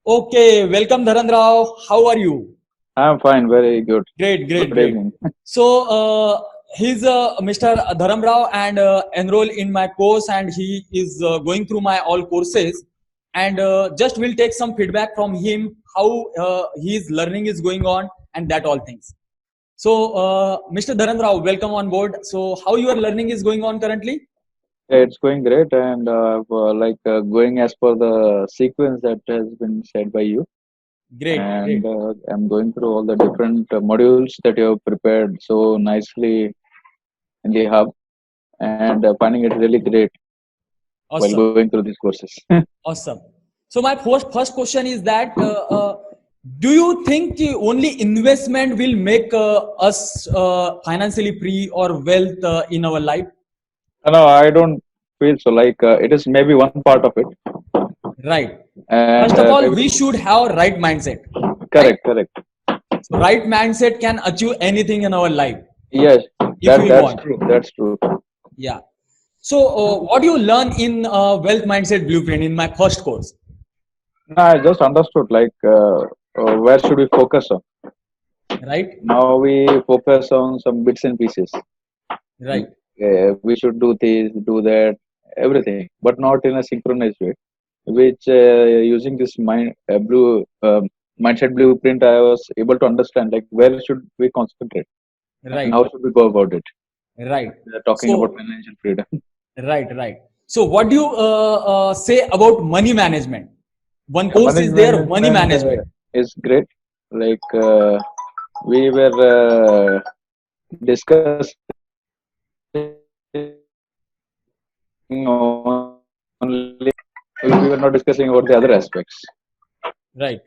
Okay, welcome Dharan Rao. How are you? I'm fine, very good. Great, great, Good great. evening. So, he's Mr. Dharam Rao and enroll in my course, and he is going through my all courses. And just will take some feedback from him how his learning is going on and that all things. So, Mr. Dharan Rao, welcome on board. So, how your learning is going on currently? Yeah, it's going great, and going as per the sequence that has been said by you. Great, And great, I'm going through all the different modules that you have prepared so nicely in the hub, and finding it really great while awesome. going through these courses. Awesome. So my first question is that do you think only investment will make us financially free or wealth in our life? No, I don't feel so. It is maybe one part of it, Right. and First of all, maybe we should have right mindset. Right. correct, correct. So right mindset can achieve anything in our life Yes, if we that's want. true. That's true. Yeah. So what do you learn in wealth mindset blueprint in my first course? No, I just understood where should we focus on. Right. Now we focus on some bits and pieces. Right. We should do this, do that, everything, but not in a synchronized way. Which using this mindset blueprint, I was able to understand like where should we concentrate and Right. how should we go about it. Right. We are talking about So financial freedom. right, right. So, what do you say about money management? One course Money is there, money management management. is great. Like we were discussing only, we were not discussing about the other aspects. Right.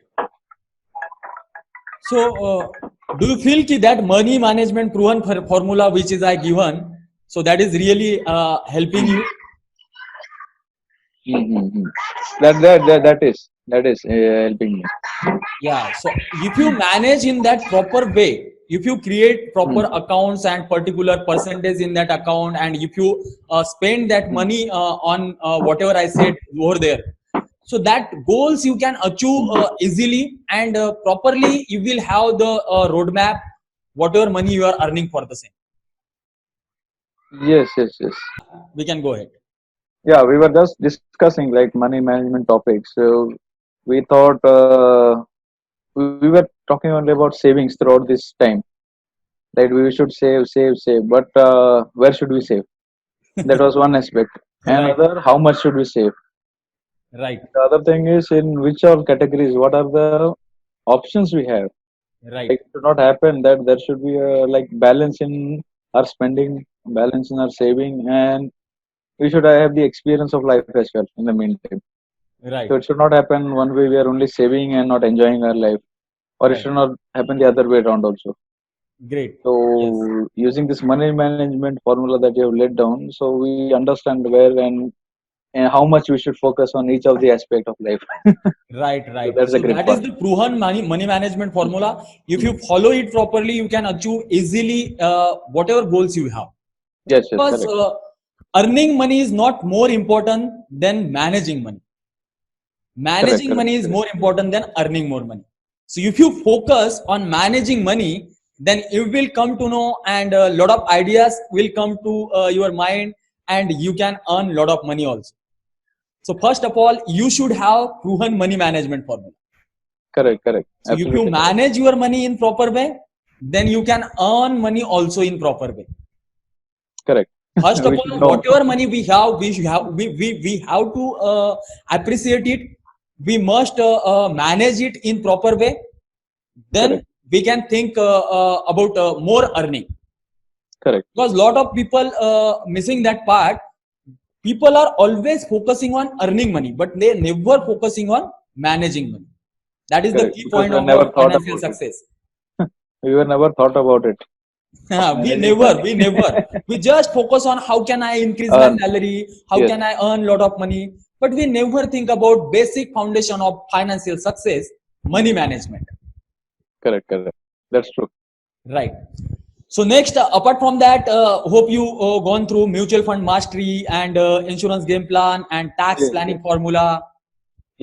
So, do you feel that money management proven formula which is I given, so that is really helping you? Mm-hmm. That is helping me. Yeah. So, if you manage in that proper way, if you create proper Mm. accounts and particular percentage in that account, and if you spend that Mm. money on whatever I said over there, so that goals you can achieve Mm. easily and properly. You will have the roadmap, whatever money you are earning for the same. Yes, yes, yes. We can go ahead. Yeah, we were just discussing like money management topics. So we thought we were talking only about savings throughout this time. That we should save, save, save. But where should we save? That was one aspect. Right, Another, how much should we save? right, The other thing is in which all categories, what are the options we have? right, Like it should not happen that there should be a like balance in our spending, balance in our saving, and we should have the experience of life as well in the meantime. So right, it should not happen one way we are only saving and not enjoying our life, or it right. should not happen the other way around also. Great. Yes. So using this money management formula that you have laid down, so we understand where and how much we should focus on each of the aspect of life. Right, So right. that's a So great that is part. the proven money management formula. If you Mm. follow it properly, you can achieve easily whatever goals you have. Yes, yes, Because correct, earning money is not more important than managing money. correct, Managing correct, money is correct, more important than earning more money. So if you focus on managing money, then you will come to know, and a lot of ideas will come to your mind, and you can earn a lot of money also. So first of all, you should have proven money management formula. correct, correct. So if you Absolutely correct. manage your money in proper way, then you can earn money also in proper way. Correct. First of We should all, know. whatever money we have to appreciate it. We must manage it in proper way. Then Correct, we can think about more earning. correct. Because a lot of people missing that part. People are always focusing on earning money, but they never focusing on managing money. That is the Correct. key Because point we of never our thought financial about it. success. We were never thought about it of we managing never, money. we never. We just focus on how can I increase my Earn. salary, how Yes. can I earn a lot of money, but we never think about basic foundation of financial success, money management. Correct. Correct. That's true. Right. So next, apart from that, hope you gone through mutual fund mastery and insurance game plan and tax Yes. planning Yes. formula.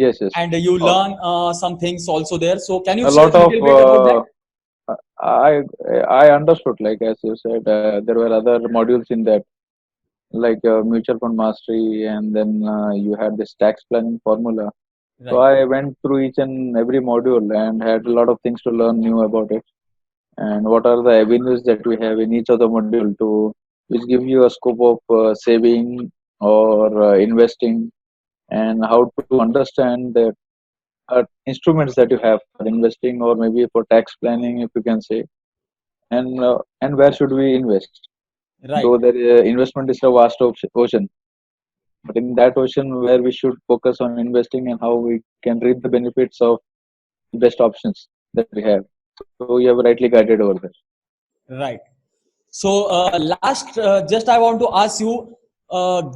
Yes, yes. and you Uh, learn some things also there. So can you a share lot a of little bit about that? I I understood. Like as you said, there were other modules in that, like mutual fund mastery, and then you had this tax planning formula. So Right, I went through each and every module and had a lot of things to learn new about it. And what are the avenues that we have in each of the module to which give you a scope of saving or investing, and how to understand the instruments that you have for investing or maybe for tax planning, if you can say, and where should we invest. right, Though the investment is a vast ocean, but in that ocean where we should focus on investing and how we can reap the benefits of the best options that we have. So you have rightly guided over there. right. So last, just I want to ask you,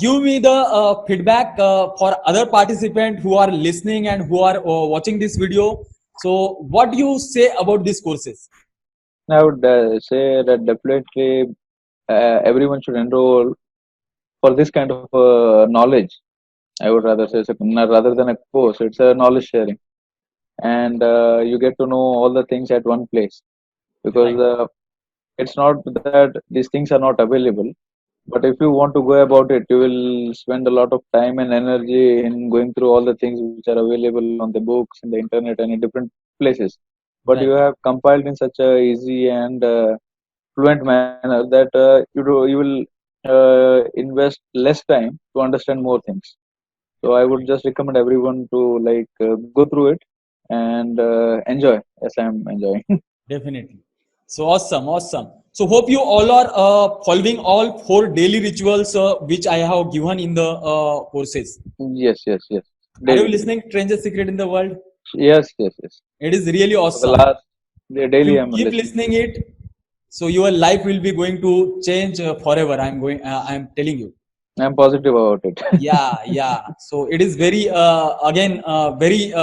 give me the feedback for other participants who are listening and who are watching this video. So what do you say about these courses? I would say that definitely everyone should enroll for this kind of knowledge. I would rather say, so, rather than a course, it's a knowledge sharing, and you get to know all the things at one place, because Right, it's not that these things are not available, but if you want to go about it, you will spend a lot of time and energy in going through all the things which are available on the books, in the internet, and in different places. But you right, have compiled in such a easy and fluent manner that you will invest less time to understand more things. So I would just recommend everyone to go through it and enjoy as I'm enjoying. definitely. So awesome, awesome. So hope you all are following all four daily rituals which I have given in the courses. Yes, yes, yes. Are you Daily. listening? Strangest Secret in the World. Yes, yes, yes. It is really For the awesome. last If daily, you I'm keep listening to listening it. it, so your life will be going to change forever. I'm telling you. I'm positive about it. Yeah, yeah. So it is very again very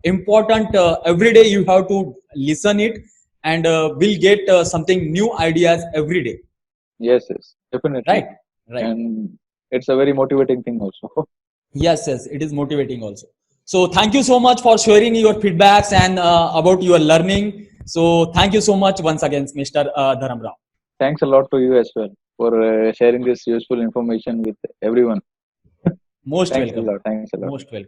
important. Every day you have to listen it, and will get something new ideas every day. Yes, yes, definitely. Right, right. And it's a very motivating thing also. Yes, yes. It is motivating also. So thank you so much for sharing your feedbacks and about your learning. So thank you so much once again, Mr. Dharam Rao. Thanks a lot to you as well for sharing this useful information with everyone. Most Thanks a welcome. lot. Thanks a lot. Most welcome.